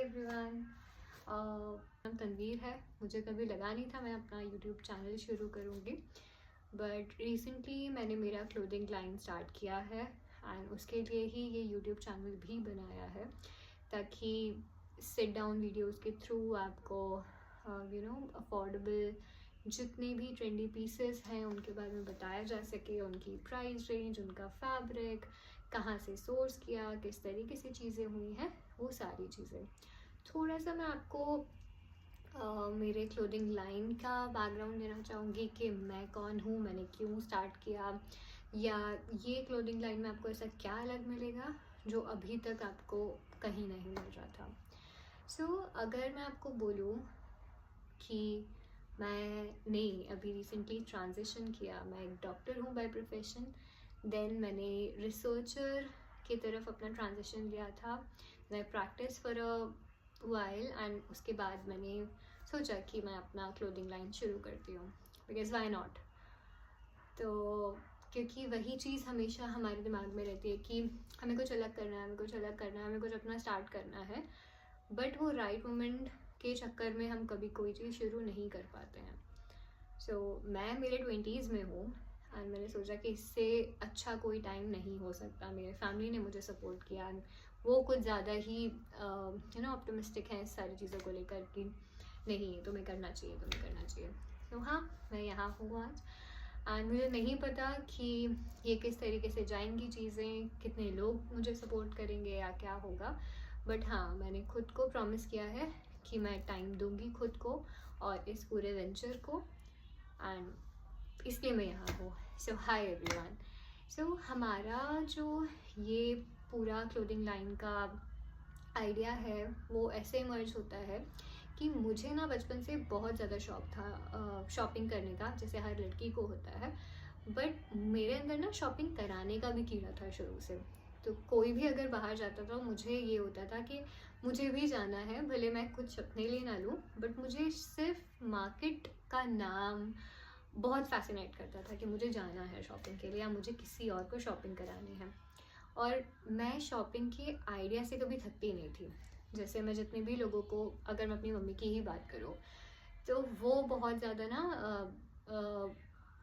Everyone, नाम तनवीर है। मुझे कभी लगा नहीं था मैं अपना यूट्यूब चैनल शुरू करूँगी, बट रिसेंटली मैंने मेरा क्लोथिंग लाइन स्टार्ट किया है एंड उसके लिए ही ये यूट्यूब चैनल भी बनाया है, ताकि सिट डाउन वीडियोस के थ्रू आपको अफोर्डेबल जितने भी ट्रेंडी पीसेस हैं उनके बारे में बताया जा सके, उनकी प्राइस रेंज, उनका फैब्रिक, कहाँ से सोर्स किया, किस तरीके से चीज़ें हुई हैं, वो सारी चीज़ें। थोड़ा सा मैं आपको मेरे क्लोथिंग लाइन का बैकग्राउंड देना चाहूँगी कि मैं कौन हूँ, मैंने क्यों स्टार्ट किया, या ये क्लोथिंग लाइन में आपको ऐसा क्या अलग मिलेगा जो अभी तक आपको कहीं नहीं मिल रहा था। अगर मैं आपको बोलूँ कि मैंने अभी रिसेंटली ट्रांजिशन किया, मैं एक डॉक्टर हूँ बाय प्रोफेशन, देन मैंने रिसर्चर की तरफ अपना ट्रांजिशन लिया था। मैं practice for a while and उसके बाद मैंने सोचा कि मैं अपना क्लोथिंग लाइन शुरू करती हूँ, बिकॉज वाई नॉट। तो क्योंकि वही चीज़ हमेशा हमारे दिमाग में रहती है कि हमें कुछ अलग करना है, हमें कुछ अलग करना है, हमें कुछ अपना स्टार्ट करना है, बट वो राइट मोमेंट के चक्कर में हम कभी कोई चीज़ शुरू नहीं कर पाते हैं। मैं मेरे 20s में हूँ एंड मैंने सोचा कि इससे अच्छा कोई टाइम नहीं हो सकता। मेरे फैमिली ने मुझे सपोर्ट किया एंड वो कुछ ज़्यादा ही ऑप्टिमिस्टिक हैं इस सारी चीज़ों को लेकर कि नहीं, तुम्हें करना चाहिए, तुम्हें करना चाहिए। हाँ, मैं यहाँ हूँ आज एंड मुझे नहीं पता कि ये किस तरीके से जाएंगी चीज़ें, कितने लोग मुझे सपोर्ट करेंगे या क्या होगा, बट हाँ, मैंने खुद को प्रॉमिस किया है कि मैं टाइम दूंगी खुद को और इस पूरे वेंचर को, एंड इसलिए मैं यहाँ हूँ। Hi everyone. हमारा जो ये पूरा क्लोथिंग लाइन का आइडिया है वो ऐसे इमर्ज होता है कि मुझे ना बचपन से बहुत ज़्यादा शौक था शॉपिंग करने का, जैसे हर लड़की को होता है, बट मेरे अंदर ना शॉपिंग कराने का भी कीड़ा था शुरू से। तो कोई भी अगर बाहर जाता था मुझे ये होता था कि मुझे भी जाना है, भले मैं कुछ अपने लिए ना लूँ, बट मुझे सिर्फ मार्केट का नाम बहुत फैसिनेट करता था कि मुझे जाना है शॉपिंग के लिए या मुझे किसी और को शॉपिंग करानी है। और मैं शॉपिंग के आइडिया से कभी थकती नहीं थी। जैसे मैं जितने भी लोगों को, अगर मैं अपनी मम्मी की ही बात करूँ, तो वो बहुत ज़्यादा ना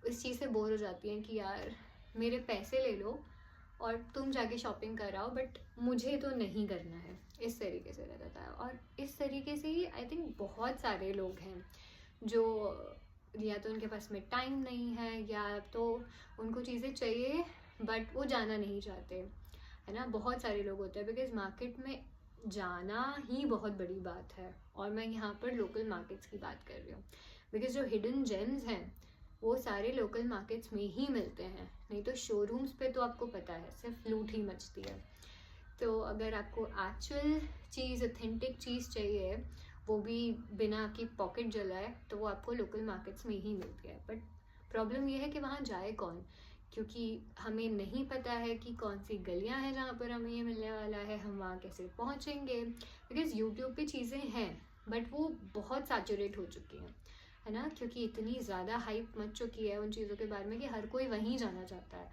इस चीज़ से बोर हो जाती हैं कि यार मेरे पैसे ले लो और तुम जाके शॉपिंग कराओ, बट मुझे तो नहीं करना है, इस तरीके से रहता था। और इस तरीके से ही आई थिंक बहुत सारे लोग हैं जो या तो उनके पास में टाइम नहीं है या तो उनको चीज़ें चाहिए बट वो जाना नहीं चाहते, है ना। बहुत सारे लोग होते हैं, बिकॉज मार्केट में जाना ही बहुत बड़ी बात है। और मैं यहाँ पर लोकल मार्केट्स की बात कर रही हूँ, बिकॉज जो हिडन जेम्स हैं वो सारे लोकल मार्केट्स में ही मिलते हैं, नहीं तो शोरूम्स पे तो आपको पता है सिर्फ लूट ही मचती है। तो अगर आपको एक्चुअल चीज़, ऑथेंटिक चीज़ चाहिए, वो भी बिना आपकी पॉकेट जलाए, तो वो आपको लोकल मार्केट्स में ही मिलती है। बट प्रॉब्लम ये है कि वहाँ जाए कौन, क्योंकि हमें नहीं पता है कि कौन सी गलियाँ हैं जहाँ पर हमें ये मिलने वाला है, हम वहाँ कैसे पहुँचेंगे। बिकॉज यूट्यूब पे चीज़ें हैं बट वो बहुत सैचुरेट हो चुकी हैं, है ना, क्योंकि इतनी ज़्यादा हाइप मच चुकी है उन चीज़ों के बारे में कि हर कोई वहीं जाना चाहता है,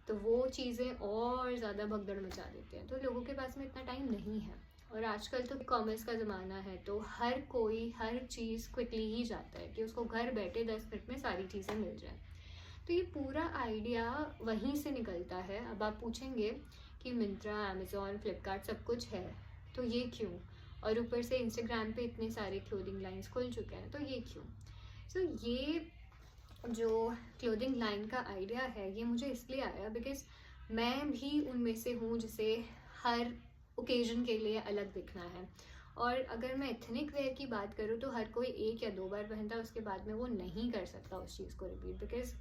तो वो चीज़ें और ज़्यादा भगदड़ मचा देते हैं। तो लोगों के पास में इतना टाइम नहीं है, और आजकल तो कॉमर्स का ज़माना है, तो हर कोई हर चीज़ क्विकली ही चाहता है कि उसको घर बैठे 10 मिनट में सारी चीज़ें मिल जाए। तो ये पूरा आइडिया वहीं से निकलता है। अब आप पूछेंगे कि मिंत्रा, अमेज़ॉन, फ्लिपकार्ट सब कुछ है तो ये क्यों, और ऊपर से इंस्टाग्राम पे इतने सारे क्लोथिंग लाइन्स खुल चुके हैं तो ये क्यों। ये जो क्लोथिंग लाइन का आइडिया है ये मुझे इसलिए आया बिकॉज मैं भी उनमें से हूँ जिसे हर ओकेजन के लिए अलग दिखना है। और अगर मैं एथनिक वेयर की बात करूँ तो हर कोई 1 या 2 बार पहनता है, उसके बाद में वो नहीं कर सकता उस चीज़ को रिपीट, बिकॉज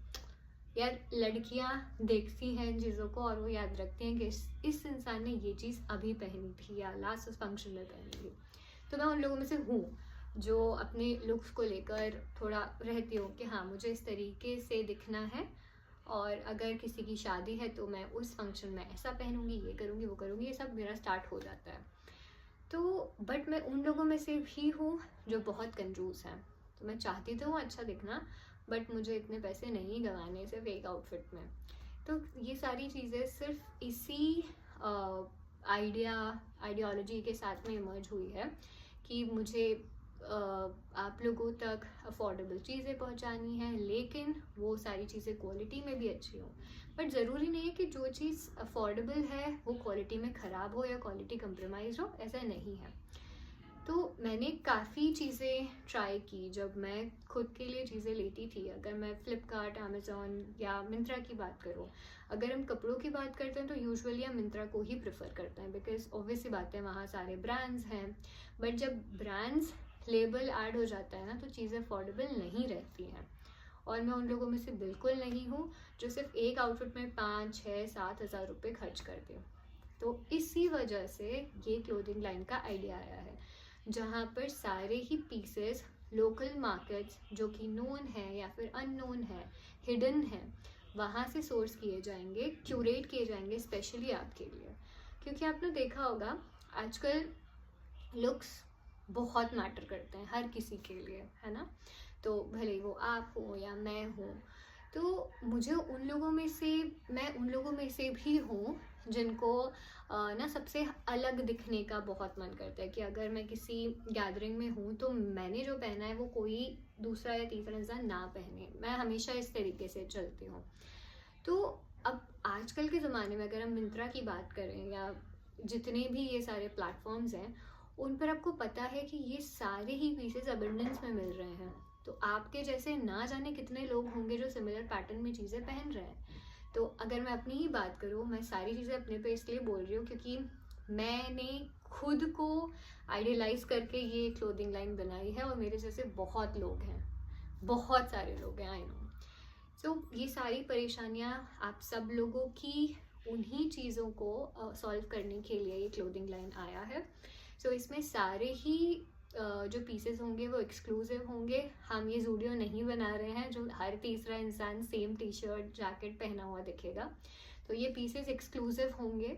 यार लड़कियाँ देखती हैं इन चीज़ों को और वो याद रखती हैं कि इस इंसान ने ये चीज़ अभी पहनी थी या लास्ट फंक्शन में पहनी थी। तो मैं उन लोगों में से हूँ जो अपने लुक्स को लेकर थोड़ा रहती हूँ कि हाँ, मुझे इस तरीके से दिखना है, और अगर किसी की शादी है तो मैं उस फंक्शन में ऐसा पहनूंगी, ये करूँगी, वो करूँगी, ये सब मेरा स्टार्ट हो जाता है। तो बट मैं उन लोगों में से भी हूँ जो बहुत कंजूस हैं। तो मैं चाहती तो हूँ अच्छा दिखना, बट मुझे इतने पैसे नहीं गंवाने सिर्फ एक आउटफिट में। तो ये सारी चीज़ें सिर्फ इसी आइडियोलॉजी के साथ में इमर्ज हुई है कि मुझे आप लोगों तक अफोर्डेबल चीज़ें पहुंचानी है, लेकिन वो सारी चीज़ें क्वालिटी में भी अच्छी हों। बट ज़रूरी नहीं है कि जो चीज़ अफोर्डेबल है वो क्वालिटी में ख़राब हो या क्वालिटी कंप्रोमाइज़ हो, ऐसा नहीं है। तो मैंने काफ़ी चीज़ें ट्राई की जब मैं खुद के लिए चीज़ें लेती थी। अगर मैं फ्लिपकार्ट, अमेज़ॉन या मिंत्रा की बात करूँ, अगर हम कपड़ों की बात करते हैं तो यूजुअली हम मिंत्रा को ही प्रेफर करते हैं, बिकॉज ऑब्वियस सी बात है वहाँ सारे ब्रांड्स हैं। बट जब ब्रांड्स लेबल ऐड हो जाता है ना, तो चीज़ें अफोर्डेबल नहीं रहती हैं। और मैं उन लोगों में से बिल्कुल नहीं हूँ जो सिर्फ एक आउटफिट में 5, 6, 7 हज़ार रुपये खर्च करते हो। तो इसी वजह से ये क्लोथिंग लाइन का आइडिया आया है, जहाँ पर सारे ही पीसेस लोकल मार्केट्स जो कि नोन है या फिर अननोन है, हिडन है, वहाँ से सोर्स किए जाएंगे, क्यूरेट किए जाएंगे स्पेशली आपके लिए। क्योंकि आपने देखा होगा आजकल लुक्स बहुत मैटर करते हैं हर किसी के लिए, है ना। तो भले वो आप हो या मैं हूँ, तो मैं उन लोगों में से भी हूँ जिनको ना सबसे अलग दिखने का बहुत मन करता है कि अगर मैं किसी गैदरिंग में हूँ तो मैंने जो पहना है वो कोई दूसरा या तीसरा इंसान ना पहने। मैं हमेशा इस तरीके से चलती हूँ। तो अब आजकल के ज़माने में अगर हम मिंत्रा की बात करें या जितने भी ये सारे प्लेटफॉर्म्स हैं, उन पर आपको पता है कि ये सारे ही पीसेस अबंडेंस में मिल रहे हैं। तो आपके जैसे ना जाने कितने लोग होंगे जो सिमिलर पैटर्न में चीज़ें पहन रहे हैं। तो अगर मैं अपनी ही बात करूँ, मैं सारी चीज़ें अपने पे इसलिए बोल रही हूँ क्योंकि मैंने खुद को आइडियलाइज करके ये क्लोथिंग लाइन बनाई है और मेरे जैसे बहुत लोग हैं, बहुत सारे लोग हैं, आई नो। सो ये सारी परेशानियाँ आप सब लोगों की उन्हीं चीज़ों को सॉल्व करने के लिए ये क्लोथिंग लाइन आया है। सो इसमें सारे ही जो पीसेस होंगे वो एक्सक्लूसिव होंगे। हम ये ज़ूडियो नहीं बना रहे हैं जो हर तीसरा इंसान सेम टी शर्ट जैकेट पहना हुआ दिखेगा। तो ये पीसेस एक्सक्लूसिव होंगे।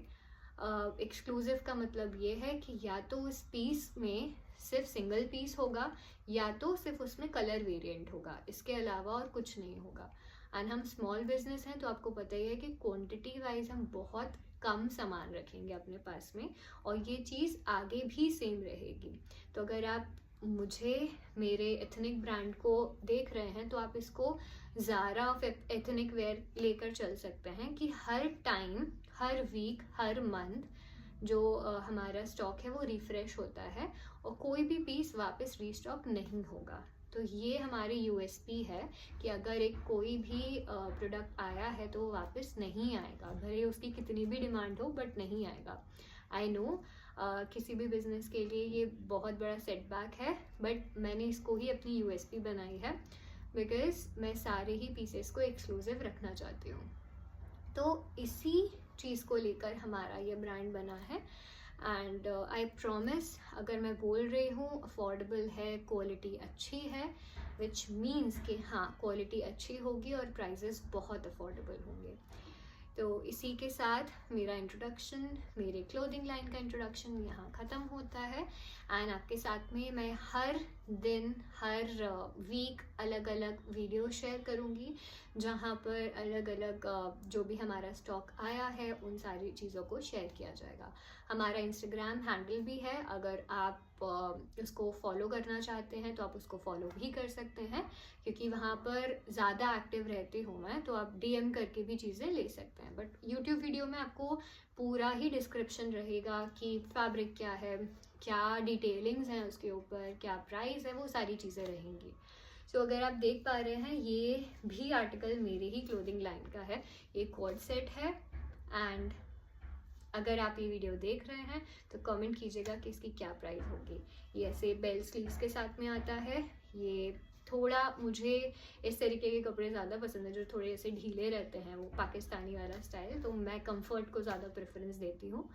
एक्सक्लूसिव का मतलब ये है कि या तो उस पीस में सिर्फ सिंगल पीस होगा या तो सिर्फ उसमें कलर वेरिएंट होगा, इसके अलावा और कुछ नहीं होगा। एंड हम स्मॉल बिजनेस हैं तो आपको पता ही है कि क्वांटिटी वाइज हम बहुत कम सामान रखेंगे अपने पास में, और ये चीज़ आगे भी सेम रहेगी। तो अगर आप मुझे मेरे एथनिक ब्रांड को देख रहे हैं तो आप इसको ज़ारा ऑफ एथनिक वेयर लेकर चल सकते हैं कि हर टाइम, हर वीक, हर मंथ जो हमारा स्टॉक है वो रिफ्रेश होता है और कोई भी पीस वापस रीस्टॉक नहीं होगा। तो ये हमारी यूएसपी है कि अगर एक कोई भी प्रोडक्ट आया है तो वो वापस नहीं आएगा, भले उसकी कितनी भी डिमांड हो, बट नहीं आएगा। आई नो किसी भी बिजनेस के लिए ये बहुत बड़ा सेटबैक है, बट मैंने इसको ही अपनी यूएसपी बनाई है बिकॉज मैं सारे ही पीसेस को एक्सक्लूसिव रखना चाहती हूँ। तो इसी चीज़ को लेकर हमारा ये ब्रांड बना है। एंड आई प्रॉमिस, अगर मैं बोल रही हूँ अफोर्डेबल है, क्वालिटी अच्छी है, विच मीन्स कि हाँ क्वालिटी अच्छी होगी और प्राइजेस बहुत अफोर्डेबल होंगे। तो इसी के साथ मेरा इंट्रोडक्शन, मेरे क्लोथिंग लाइन का इंट्रोडक्शन यहाँ ख़त्म होता है। एंड आपके साथ में मैं हर दिन, हर वीक अलग अलग वीडियो शेयर करूँगी जहाँ पर अलग अलग जो भी हमारा स्टॉक आया है उन सारी चीज़ों को शेयर किया जाएगा। हमारा इंस्टाग्राम हैंडल भी है, अगर आप उसको फॉलो करना चाहते हैं तो आप उसको फॉलो भी कर सकते हैं क्योंकि वहाँ पर ज़्यादा एक्टिव रहती हूँ मैं, तो आप डीएम करके भी चीज़ें ले सकते हैं। बट यूट्यूब वीडियो में आपको पूरा ही डिस्क्रिप्शन रहेगा कि फैब्रिक क्या है, क्या डिटेलिंग्स हैं उसके ऊपर, क्या प्राइस है, वो सारी चीज़ें रहेंगी। सो अगर आप देख पा रहे हैं ये भी आर्टिकल मेरे ही क्लोथिंग लाइन का है, ये कोड सेट है। एंड अगर आप ये वीडियो देख रहे हैं तो कमेंट कीजिएगा कि इसकी क्या प्राइस होगी। ये ऐसे बेल स्लीव्स के साथ में आता है। ये थोड़ा, मुझे इस तरीके के कपड़े ज़्यादा पसंद है जो थोड़े ऐसे ढीले रहते हैं, वो पाकिस्तानी वाला स्टाइल, तो मैं कंफर्ट को ज़्यादा प्रेफरेंस देती हूँ।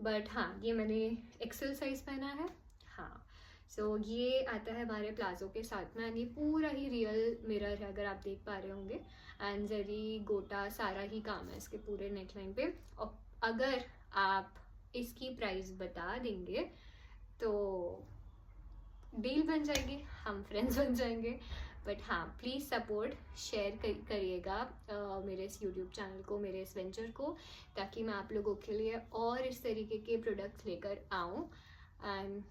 बट हाँ, ये मैंने एक्सेल साइज़ पहना है। हाँ, सो ये आता है हमारे प्लाजो के साथ में। एंड ये पूरा ही रियल मिरर है, अगर आप देख पा रहे होंगे। एंड जरी गोटा सारा ही काम है इसके पूरे नेकलाइन पे। और अगर आप इसकी प्राइस बता देंगे तो डील बन जाएगी, हम फ्रेंड्स बन जाएंगे। बट हाँ, प्लीज़ सपोर्ट शेयर करिएगा मेरे इस यूट्यूब चैनल को, मेरे इस वेंचर को, ताकि मैं आप लोगों के लिए और इस तरीके के प्रोडक्ट्स लेकर आऊँ। एंड